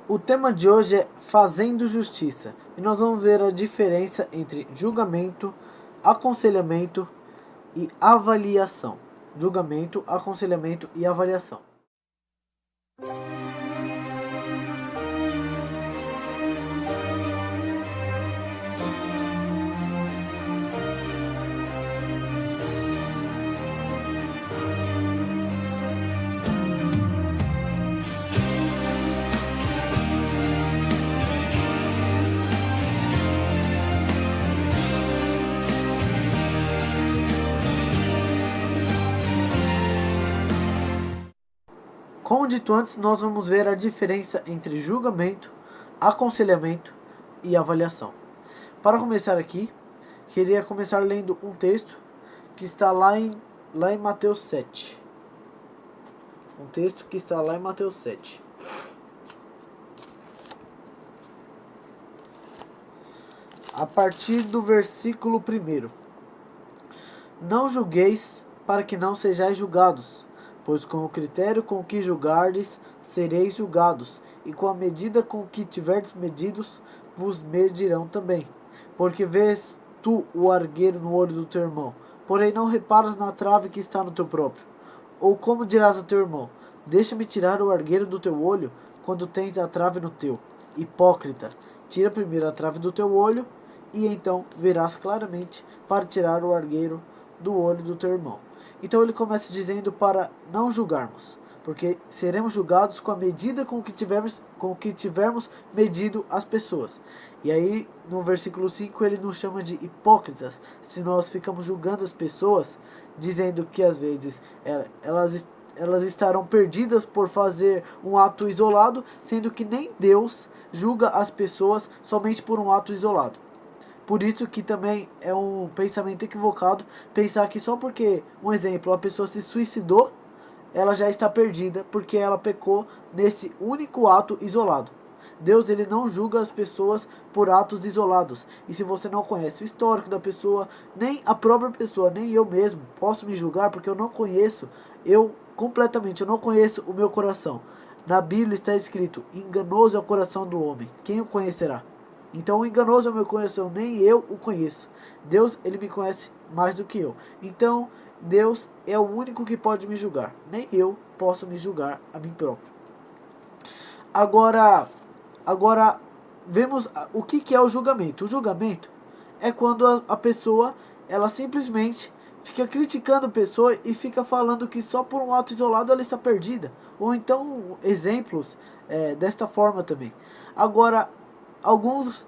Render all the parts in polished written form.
O tema de hoje é Fazendo Justiça, e nós vamos ver a diferença entre julgamento, aconselhamento e avaliação. Julgamento, aconselhamento e avaliação. Como dito antes, nós vamos ver a diferença entre julgamento, aconselhamento e avaliação. Para começar aqui, queria começar lendo um texto que está lá em Mateus 7. Um texto que está lá em Mateus 7. A partir do versículo 1. Não julgueis para que não sejais julgados, pois com o critério com que julgardes, sereis julgados, e com a medida com que tiverdes medidos, vos medirão também. Porque vês tu o argueiro no olho do teu irmão, porém não reparas na trave que está no teu próprio? Ou como dirás a teu irmão, deixa-me tirar o argueiro do teu olho, quando tens a trave no teu? Hipócrita, tira primeiro a trave do teu olho, e então verás claramente para tirar o argueiro do olho do teu irmão. Então ele começa dizendo para não julgarmos, porque seremos julgados com a medida com que tivermos medido as pessoas. E aí no versículo 5 ele nos chama de hipócritas, se nós ficamos julgando as pessoas, dizendo que às vezes elas estarão perdidas por fazer um ato isolado, sendo que nem Deus julga as pessoas somente por um ato isolado. Por isso que também é um pensamento equivocado pensar que só porque, um exemplo, a pessoa se suicidou, ela já está perdida porque ela pecou nesse único ato isolado. Deus, ele não julga as pessoas por atos isolados. E se você não conhece o histórico da pessoa, nem a própria pessoa, nem eu mesmo posso me julgar porque eu não conheço, eu não conheço o meu coração. Na Bíblia está escrito, enganoso é o coração do homem, quem o conhecerá? Então o enganoso é o meu coração, nem eu o conheço. Deus, ele me conhece mais do que eu. Então Deus é o único que pode me julgar. Nem eu posso me julgar a mim próprio. Agora vemos o que é o julgamento. O julgamento é quando a pessoa, ela simplesmente fica criticando a pessoa e fica falando que só por um ato isolado ela está perdida. Ou então exemplos desta forma também. Agora, alguns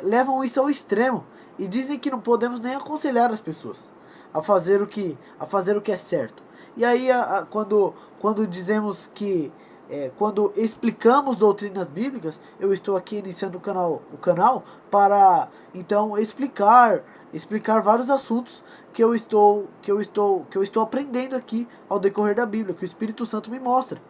levam isso ao extremo e dizem que não podemos nem aconselhar as pessoas a fazer o que é certo. E aí quando dizemos que quando explicamos doutrinas bíblicas, eu estou aqui iniciando o canal para então explicar vários assuntos que eu estou aprendendo aqui ao decorrer da Bíblia, que o Espírito Santo me mostra.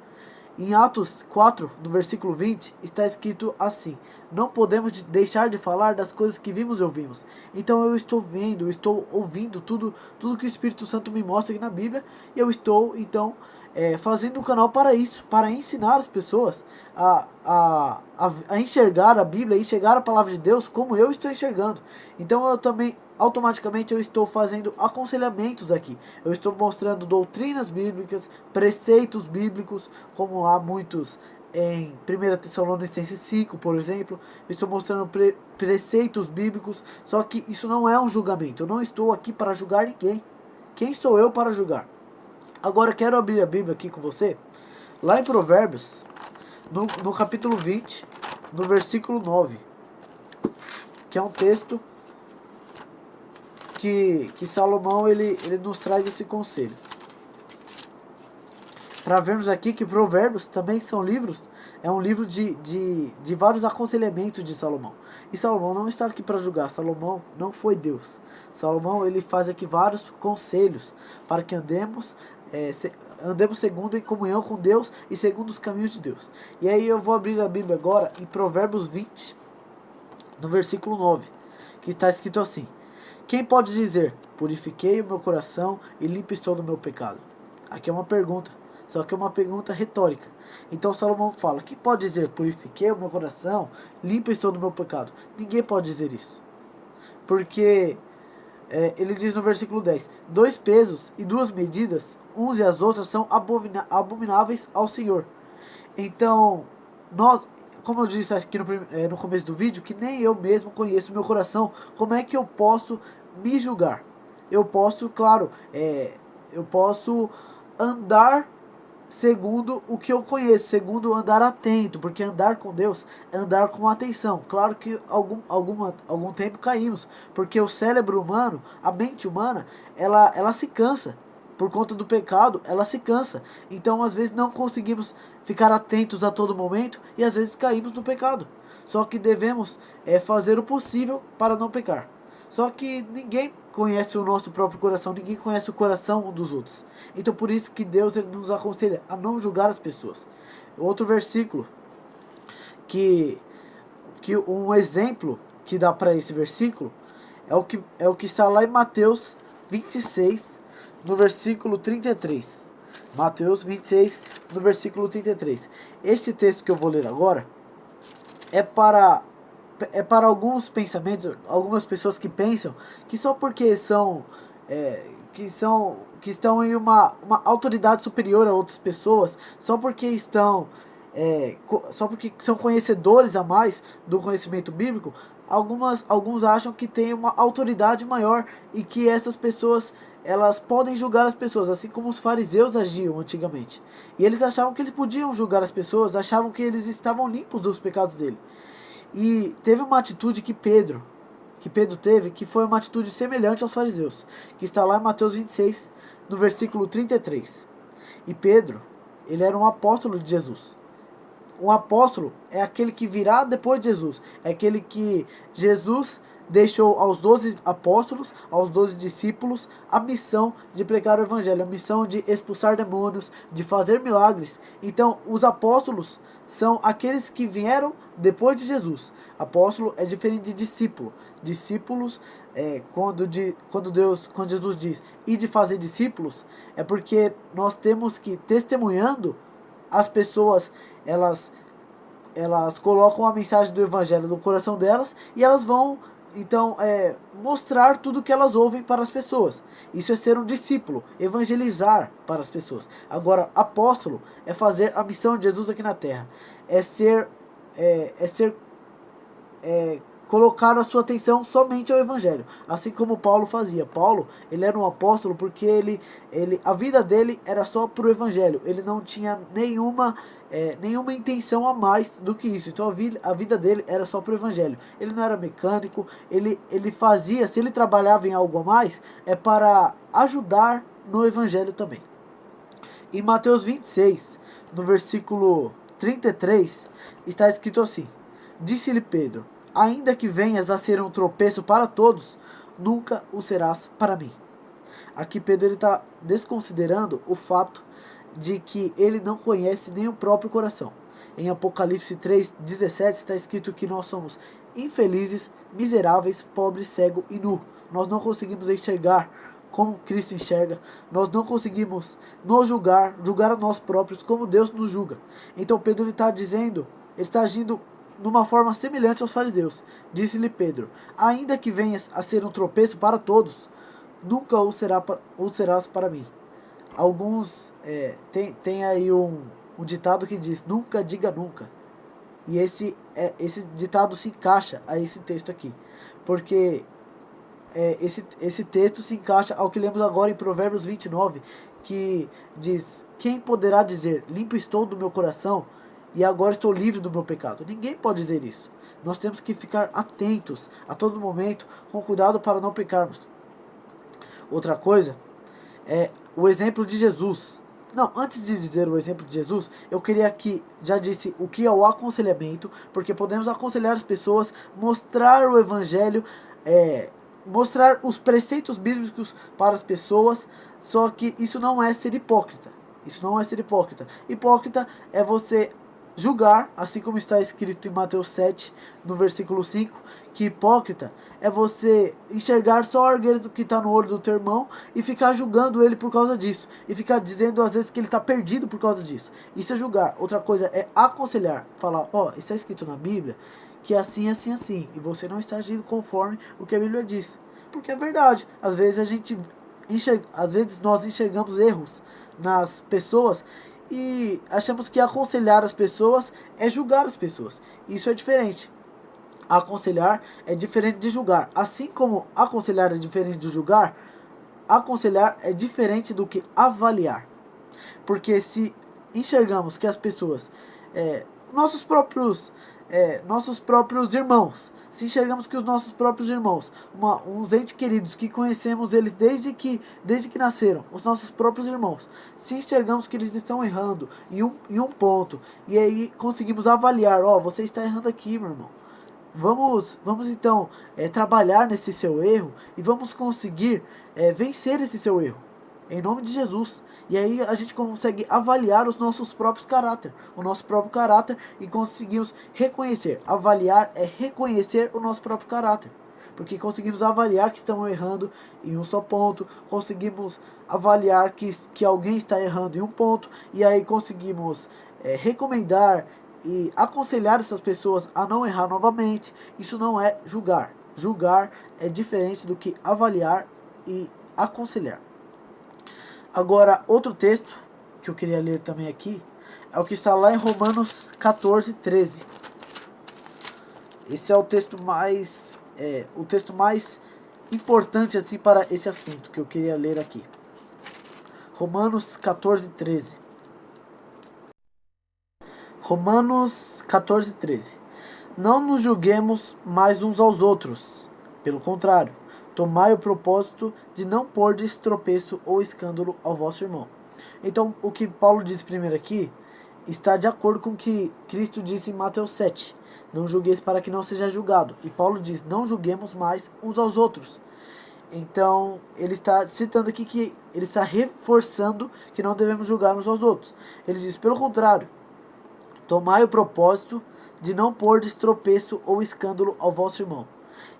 Em Atos 4, no versículo 20, está escrito assim: não podemos deixar de falar das coisas que vimos e ouvimos. Então eu estou vendo, eu estou ouvindo tudo que o Espírito Santo me mostra aqui na Bíblia, e eu estou então fazendo um canal para isso, para ensinar as pessoas a enxergar a Bíblia, a enxergar a palavra de Deus como eu estou enxergando. Então eu também automaticamente eu estou fazendo aconselhamentos aqui. Eu estou mostrando doutrinas bíblicas, preceitos bíblicos, como há muitos em 1 Tessalonicenses 5, por exemplo. Eu estou mostrando preceitos bíblicos, só que isso não é um julgamento. Eu não estou aqui para julgar ninguém. Quem sou eu para julgar? Agora quero abrir a Bíblia aqui com você, lá em Provérbios, no capítulo 20, no versículo 9, que é um texto que Salomão ele nos traz esse conselho. Para vermos aqui que Provérbios também são livros, é um livro de vários aconselhamentos de Salomão. E Salomão não está aqui para julgar, Salomão não foi Deus. Salomão ele faz aqui vários conselhos para que andemos segundo em comunhão com Deus e segundo os caminhos de Deus. E aí eu vou abrir a Bíblia agora em Provérbios 20, no versículo 9, que está escrito assim: quem pode dizer, purifiquei o meu coração e limpo estou do meu pecado? Aqui é uma pergunta. Só que é uma pergunta retórica. Então Salomão fala, quem pode dizer, purifiquei o meu coração, limpo estou do meu pecado? Ninguém pode dizer isso. Porque ele diz no versículo 10, dois pesos e duas medidas, uns e as outras, são abomináveis ao Senhor. Então, nós, como eu disse aqui no começo do vídeo, que nem eu mesmo conheço o meu coração, como é que eu posso me julgar? Eu posso, claro, eu posso andar segundo o que eu conheço, segundo andar atento, porque andar com Deus é andar com atenção. Claro que algum tempo caímos, porque o cérebro humano, a mente humana, ela se cansa. Por conta do pecado, ela se cansa. Então, às vezes, não conseguimos ficar atentos a todo momento e às vezes caímos no pecado. Só que devemos fazer o possível para não pecar. Só que ninguém conhece o nosso próprio coração, ninguém conhece o coração um dos outros. Então por isso que Deus ele nos aconselha a não julgar as pessoas. Outro versículo que um exemplo que dá para esse versículo é o que está lá em Mateus 26, no versículo 33. Mateus 26, no versículo 33. Este texto que eu vou ler agora é para alguns pensamentos, algumas pessoas que pensam que só porque que estão em uma autoridade superior a outras pessoas, só porque só porque são conhecedores a mais do conhecimento bíblico, alguns acham que tem uma autoridade maior e que essas pessoas elas podem julgar as pessoas, assim como os fariseus agiam antigamente. E eles achavam que eles podiam julgar as pessoas, achavam que eles estavam limpos dos pecados dele. E teve uma atitude que Pedro teve, que foi uma atitude semelhante aos fariseus, que está lá em Mateus 26, no versículo 33. E Pedro, ele era um apóstolo de Jesus. Um apóstolo é aquele que virá depois de Jesus, é aquele que Jesus deixou aos 12 apóstolos, aos 12 discípulos, a missão de pregar o evangelho, a missão de expulsar demônios, de fazer milagres. Então, os apóstolos são aqueles que vieram depois de Jesus. Apóstolo é diferente de discípulo. Discípulos, quando Jesus diz e de fazer discípulos, é porque nós temos que, testemunhando, as pessoas, elas colocam a mensagem do evangelho no coração delas e elas vão então mostrar tudo o que elas ouvem para as pessoas. Isso é ser um discípulo, evangelizar para as pessoas. Agora, apóstolo é fazer a missão de Jesus aqui na terra, colocar a sua atenção somente ao evangelho, assim como Paulo fazia. Paulo, ele era um apóstolo porque a vida dele era só para o evangelho, ele não tinha nenhuma intenção a mais do que isso. Então a vida dele era só para o evangelho, ele não era mecânico, ele fazia, se ele trabalhava em algo a mais, é para ajudar no evangelho também. Em Mateus 26, no versículo 33, está escrito assim: disse-lhe Pedro, ainda que venhas a ser um tropeço para todos, nunca o serás para mim. Aqui Pedro está desconsiderando o fato de que ele não conhece nem o próprio coração. Em Apocalipse 3:17 está escrito que nós somos infelizes, miseráveis, pobres, cegos e nu. Nós não conseguimos enxergar como Cristo enxerga. Nós não conseguimos nos julgar a nós próprios como Deus nos julga. Então Pedro está agindo de uma forma semelhante aos fariseus. Disse-lhe Pedro, ainda que venhas a ser um tropeço para todos, nunca o serás para mim. Alguns tem aí um ditado que diz, nunca diga nunca. E esse ditado se encaixa a esse texto aqui, porque esse texto se encaixa ao que lemos agora em Provérbios 29, que diz, quem poderá dizer, limpo estou do meu coração, e agora estou livre do meu pecado? Ninguém pode dizer isso. Nós temos que ficar atentos a todo momento, com cuidado para não pecarmos. Outra coisa é o exemplo de Jesus. Não, antes de dizer o exemplo de Jesus, eu queria que já disse o que é o aconselhamento, porque podemos aconselhar as pessoas, mostrar o evangelho, mostrar os preceitos bíblicos para as pessoas, só que isso não é ser hipócrita. Isso não é ser hipócrita. Hipócrita é você julgar, assim como está escrito em Mateus 7, no versículo 5, que hipócrita é você enxergar só a argueira do que está no olho do teu irmão e ficar julgando ele por causa disso. E ficar dizendo às vezes que ele está perdido por causa disso. Isso é julgar. Outra coisa é aconselhar. Falar, ó, isso está escrito na Bíblia que é assim, assim, assim. E você não está agindo conforme o que a Bíblia diz. Porque é verdade. Às vezes às vezes nós enxergamos erros nas pessoas e achamos que aconselhar as pessoas é julgar as pessoas. Isso é diferente. Aconselhar é diferente de julgar. Assim como aconselhar é diferente de julgar, aconselhar é diferente do que avaliar. Porque se enxergamos que as pessoas, é, nossos próprios nossos próprios irmãos, se enxergamos que os nossos próprios irmãos, uns entes queridos que conhecemos eles desde que nasceram, os nossos próprios irmãos, se enxergamos que eles estão errando em um ponto, e aí conseguimos avaliar, ó, você está errando aqui, meu irmão. Vamos então trabalhar nesse seu erro e vamos conseguir vencer esse seu erro. Em nome de Jesus. E aí a gente consegue avaliar os nossos próprios caráter, o nosso próprio caráter e conseguimos reconhecer. Avaliar é reconhecer o nosso próprio caráter. Porque conseguimos avaliar que estamos errando em um só ponto, conseguimos avaliar que alguém está errando em um ponto, e aí conseguimos recomendar e aconselhar essas pessoas a não errar novamente. Isso não é julgar. Julgar é diferente do que avaliar e aconselhar. Agora, outro texto que eu queria ler também aqui é o que está lá em Romanos 14, 13. Esse é o texto mais importante assim para esse assunto que eu queria ler aqui. Romanos 14, 13. Romanos 14, 13. Não nos julguemos mais uns aos outros. Pelo contrário, tomai o propósito de não pôr de tropeço ou escândalo ao vosso irmão. Então, o que Paulo diz primeiro aqui está de acordo com o que Cristo disse em Mateus 7. Não julgueis para que não seja julgado. E Paulo diz, não julguemos mais uns aos outros. Então, ele está citando aqui que ele está reforçando que não devemos julgar uns aos outros. Ele diz, pelo contrário, tomai o propósito de não pôr de tropeço ou escândalo ao vosso irmão.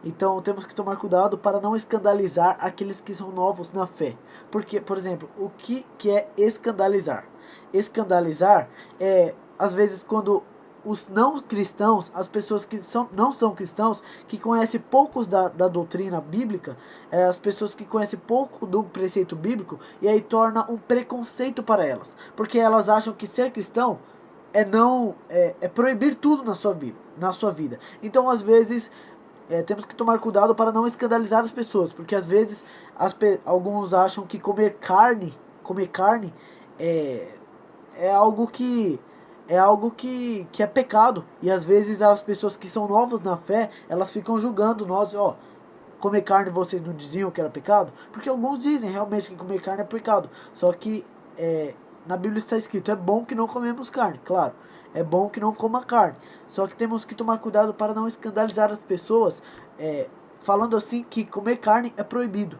Então temos que tomar cuidado para não escandalizar aqueles que são novos na fé. Porque, por exemplo, o que é escandalizar? Escandalizar é, às vezes, quando os não cristãos, as pessoas que não são cristãos, que conhecem poucos da doutrina bíblica, as pessoas que conhecem pouco do preceito bíblico, e aí torna um preconceito para elas. Porque elas acham que ser cristão é proibir tudo na sua vida. Então, às vezes, temos que tomar cuidado para não escandalizar as pessoas, porque às vezes alguns acham que comer carne é algo que é pecado, e às vezes as pessoas que são novas na fé, elas ficam julgando nós, ó, comer carne vocês não diziam que era pecado? Porque alguns dizem realmente que comer carne é pecado, só que na Bíblia está escrito, é bom que não comemos carne, claro, é bom que não coma carne, só que temos que tomar cuidado para não escandalizar as pessoas, falando assim que comer carne é proibido.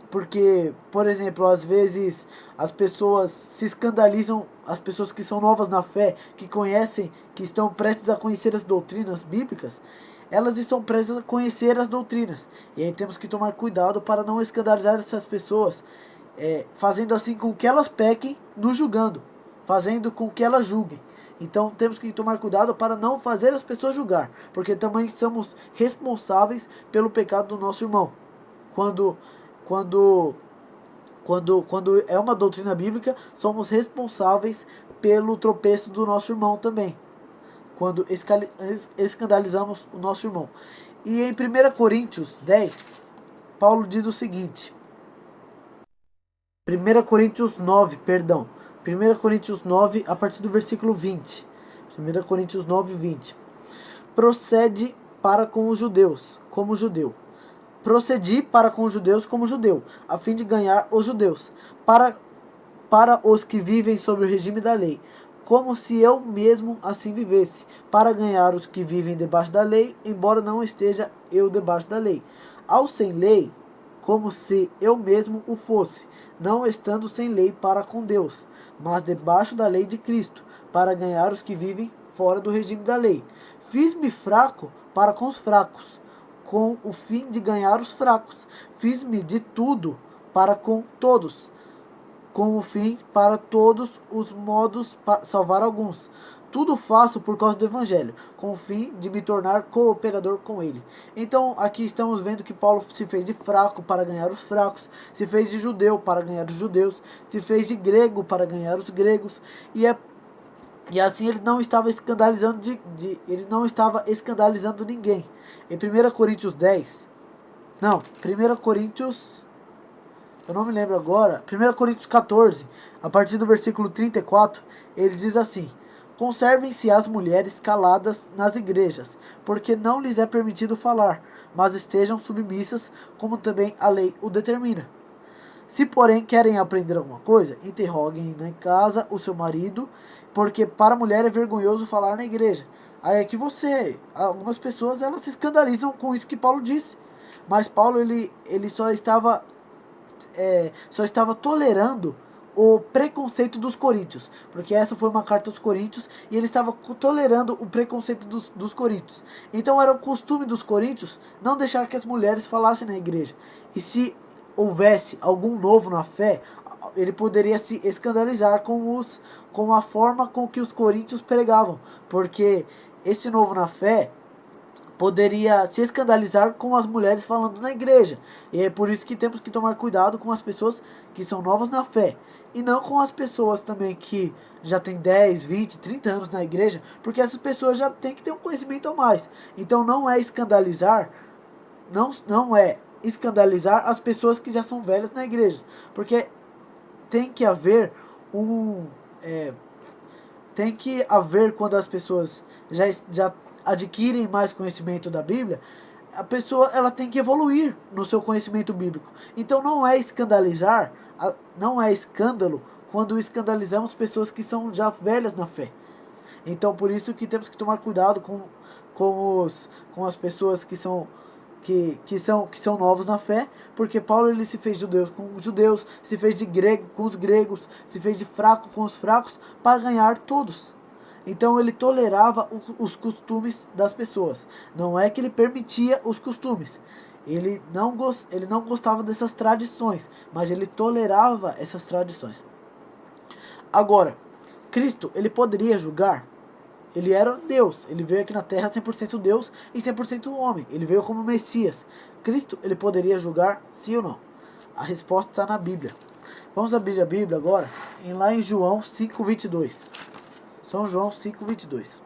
Porque, por exemplo, às vezes as pessoas se escandalizam, as pessoas que são novas na fé, que conhecem, que estão prestes a conhecer as doutrinas bíblicas, elas estão prestes a conhecer as doutrinas. E aí temos que tomar cuidado para não escandalizar essas pessoas, fazendo assim com que elas pequem, nos julgando, fazendo com que elas julguem. Então temos que tomar cuidado para não fazer as pessoas julgar, porque também somos responsáveis pelo pecado do nosso irmão. Quando é uma doutrina bíblica, somos responsáveis pelo tropeço do nosso irmão também. Quando escandalizamos o nosso irmão. E em 1 Coríntios 10, Paulo diz o seguinte. 1 Coríntios 9, perdão. 1 Coríntios 9, a partir do versículo 20. 1 Coríntios 9, 20. Procede para com os judeus, como judeu. Procedi para com os judeus como judeu, a fim de ganhar os judeus, para os que vivem sob o regime da lei, como se eu mesmo assim vivesse, para ganhar os que vivem debaixo da lei, embora não esteja eu debaixo da lei. Ao sem lei, como se eu mesmo o fosse, não estando sem lei para com Deus, mas debaixo da lei de Cristo, para ganhar os que vivem fora do regime da lei. Fiz-me fraco para com os fracos, com o fim de ganhar os fracos. Fiz-me de tudo para com todos, com o fim para todos os modos salvar alguns. Tudo faço por causa do Evangelho, com o fim de me tornar cooperador com ele. Então aqui estamos vendo que Paulo se fez de fraco para ganhar os fracos, se fez de judeu para ganhar os judeus, se fez de grego para ganhar os gregos, e assim ele não estava escandalizando ele não estava escandalizando ninguém. Em 1 Coríntios 10, não, 1 Coríntios, eu não me lembro agora, 1 Coríntios 14, a partir do versículo 34, ele diz assim: conservem-se as mulheres caladas nas igrejas, porque não lhes é permitido falar, mas estejam submissas, como também a lei o determina. Se, porém, querem aprender alguma coisa, interroguem em casa o seu marido, porque para a mulher é vergonhoso falar na igreja. Aí é que algumas pessoas elas se escandalizam com isso que Paulo disse, mas Paulo ele só estava tolerando o preconceito dos coríntios, porque essa foi uma carta aos coríntios e ele estava tolerando o preconceito dos coríntios. Então era o costume dos coríntios não deixar que as mulheres falassem na igreja. E se houvesse algum novo na fé, ele poderia se escandalizar com a forma com que os coríntios pregavam, porque esse novo na fé poderia se escandalizar com as mulheres falando na igreja. E é por isso que temos que tomar cuidado com as pessoas que são novas na fé, e não com as pessoas também que já tem 10, 20, 30 anos na igreja, porque essas pessoas já têm que ter um conhecimento a mais. Então não é escandalizar as pessoas que já são velhas na igreja, porque tem que haver quando as pessoas já adquirem mais conhecimento da Bíblia, a pessoa ela tem que evoluir no seu conhecimento bíblico. Então não é escândalo quando escandalizamos pessoas que são já velhas na fé. Então por isso que temos que tomar cuidado com as pessoas que são novos na fé, porque Paulo ele se fez judeu com os judeus, se fez de grego com os gregos, se fez de fraco com os fracos, para ganhar todos. Então ele tolerava os costumes das pessoas. Não é que ele permitia os costumes. Ele não gostava dessas tradições, mas ele tolerava essas tradições. Agora, Cristo, ele poderia julgar? Ele era Deus, ele veio aqui na Terra 100% Deus e 100% homem. Ele veio como Messias. Cristo, ele poderia julgar, sim ou não? A resposta está na Bíblia. Vamos abrir a Bíblia agora, lá em João 5:22. São João 5:22.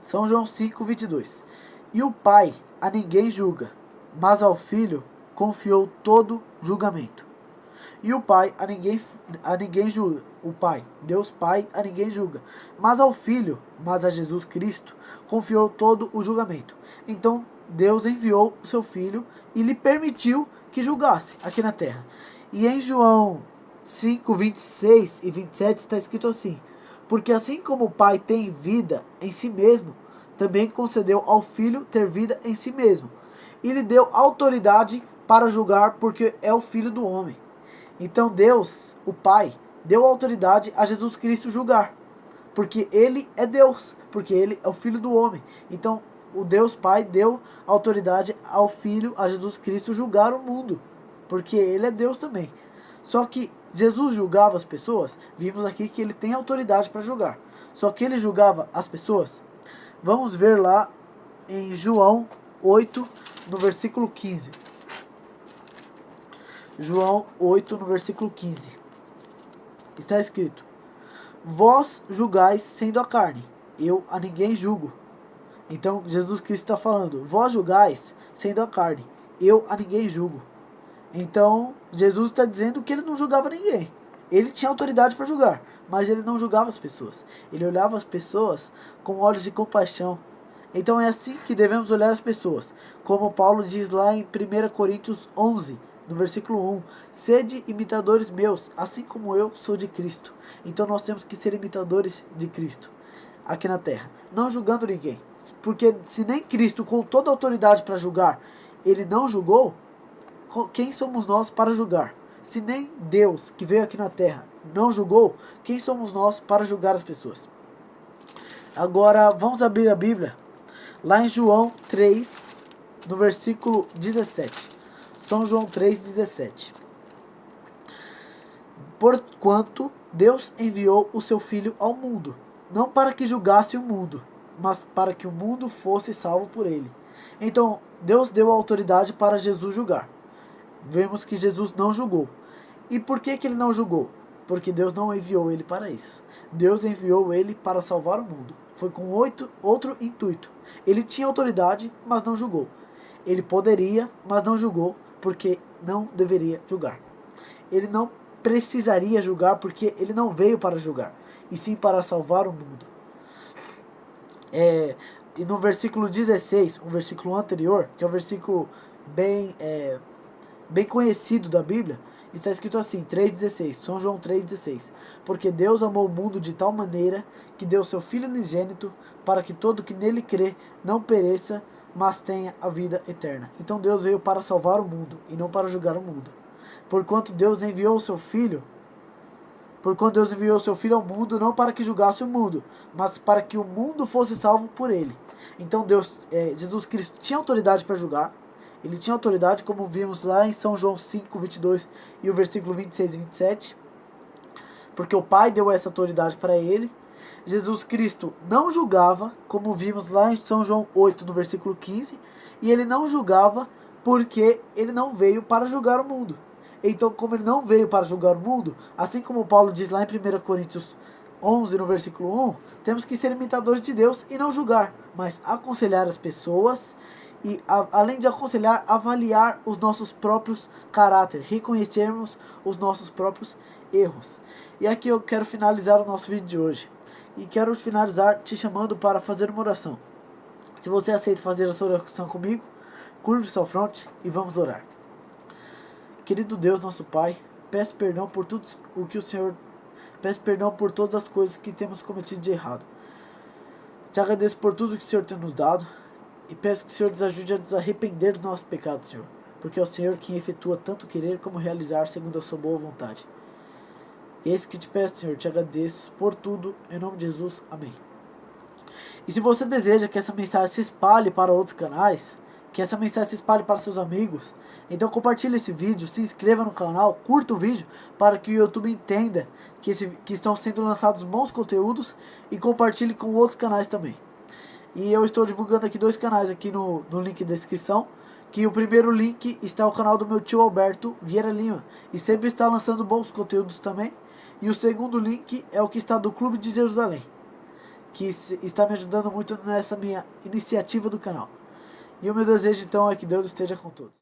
São João 5:22. E o Pai a ninguém julga, mas ao Filho confiou todo julgamento. E o Pai a ninguém julga. O Pai, Deus Pai, a ninguém julga, mas ao Filho, mas a Jesus Cristo, confiou todo o julgamento. Então Deus enviou o seu Filho e lhe permitiu que julgasse aqui na terra. E em João 5:26 e 27 está escrito assim: porque assim como o Pai tem vida em si mesmo, também concedeu ao Filho ter vida em si mesmo, e lhe deu autoridade para julgar, porque é o Filho do homem. Então Deus, o Pai, deu autoridade a Jesus Cristo julgar, porque ele é Deus, porque ele é o Filho do homem. Então o Deus Pai deu autoridade ao Filho, a Jesus Cristo, julgar o mundo, porque ele é Deus também. Só que Jesus julgava as pessoas, vimos aqui que ele tem autoridade para julgar. Só que ele julgava as pessoas. Vamos ver lá em João 8, no versículo 15. João 8, no versículo 15. Está escrito: vós julgais sendo a carne, eu a ninguém julgo. Então Jesus Cristo está falando: vós julgais sendo a carne, eu a ninguém julgo. Então Jesus está dizendo que ele não julgava ninguém. Ele tinha autoridade para julgar, mas ele não julgava as pessoas. Ele olhava as pessoas com olhos de compaixão. Então é assim que devemos olhar as pessoas. Como Paulo diz lá em 1 Coríntios 11, no versículo 1: sede imitadores meus, assim como eu sou de Cristo. Então nós temos que ser imitadores de Cristo aqui na terra, não julgando ninguém. Porque se nem Cristo, com toda a autoridade para julgar, ele não julgou, quem somos nós para julgar? Se nem Deus, que veio aqui na terra, não julgou, quem somos nós para julgar as pessoas? Agora, vamos abrir a Bíblia, lá em João 3, no versículo 17. São João 3, 17. Porquanto Deus enviou o seu Filho ao mundo, não para que julgasse o mundo, mas para que o mundo fosse salvo por ele. Então, Deus deu autoridade para Jesus julgar. Vemos que Jesus não julgou. E por que ele não julgou? Porque Deus não enviou ele para isso. Deus enviou ele para salvar o mundo. Foi com outro intuito. Ele tinha autoridade, mas não julgou. Ele poderia, mas não julgou, porque não deveria julgar. Ele não precisaria julgar, porque ele não veio para julgar, e sim para salvar o mundo. E no versículo 16, um versículo anterior, que é um versículo bem conhecido da Bíblia, está escrito assim, 3,16, São João 3,16. Porque Deus amou o mundo de tal maneira que deu seu Filho unigênito, para que todo que nele crê não pereça, mas tenha a vida eterna. Então Deus veio para salvar o mundo, e não para julgar o mundo. Porquanto Deus enviou o seu Filho ao mundo, não para que julgasse o mundo, mas para que o mundo fosse salvo por ele. Então Jesus Cristo tinha autoridade para julgar. Ele tinha autoridade, como vimos lá em São João 5, 22 e o versículo 26 e 27. Porque o Pai deu essa autoridade para ele. Jesus Cristo não julgava, como vimos lá em São João 8, no versículo 15. E ele não julgava porque ele não veio para julgar o mundo. Então, como ele não veio para julgar o mundo, assim como Paulo diz lá em 1 Coríntios 11, no versículo 1, temos que ser imitadores de Deus e não julgar, mas aconselhar as pessoas e, além de aconselhar, avaliar os nossos próprios caráteres, reconhecermos os nossos próprios erros. E aqui eu quero finalizar o nosso vídeo de hoje. E quero finalizar te chamando para fazer uma oração. Se você aceita fazer essa oração comigo, curve sua fronte e vamos orar. Querido Deus, nosso Pai, peço perdão por tudo o que o Senhor... Peço perdão por todas as coisas que temos cometido de errado. Te agradeço por tudo que o Senhor tem nos dado. E peço que o Senhor nos ajude a nos arrepender dos nossos pecados, Senhor. Porque é o Senhor quem efetua tanto querer como realizar segundo a sua boa vontade. E é isso que te peço, Senhor. Te agradeço por tudo. Em nome de Jesus. Amém. E se você deseja que essa mensagem se espalhe para outros canais, que essa mensagem se espalhe para seus amigos, então compartilhe esse vídeo, se inscreva no canal, curta o vídeo para que o YouTube entenda que estão sendo lançados bons conteúdos e compartilhe com outros canais também. E eu estou divulgando aqui 2 canais aqui no link da descrição, que o primeiro link está o canal do meu tio Alberto Vieira Lima, e sempre está lançando bons conteúdos também. E o segundo link é o que está do Clube de Jerusalém, que está me ajudando muito nessa minha iniciativa do canal. E o meu desejo então é que Deus esteja com todos.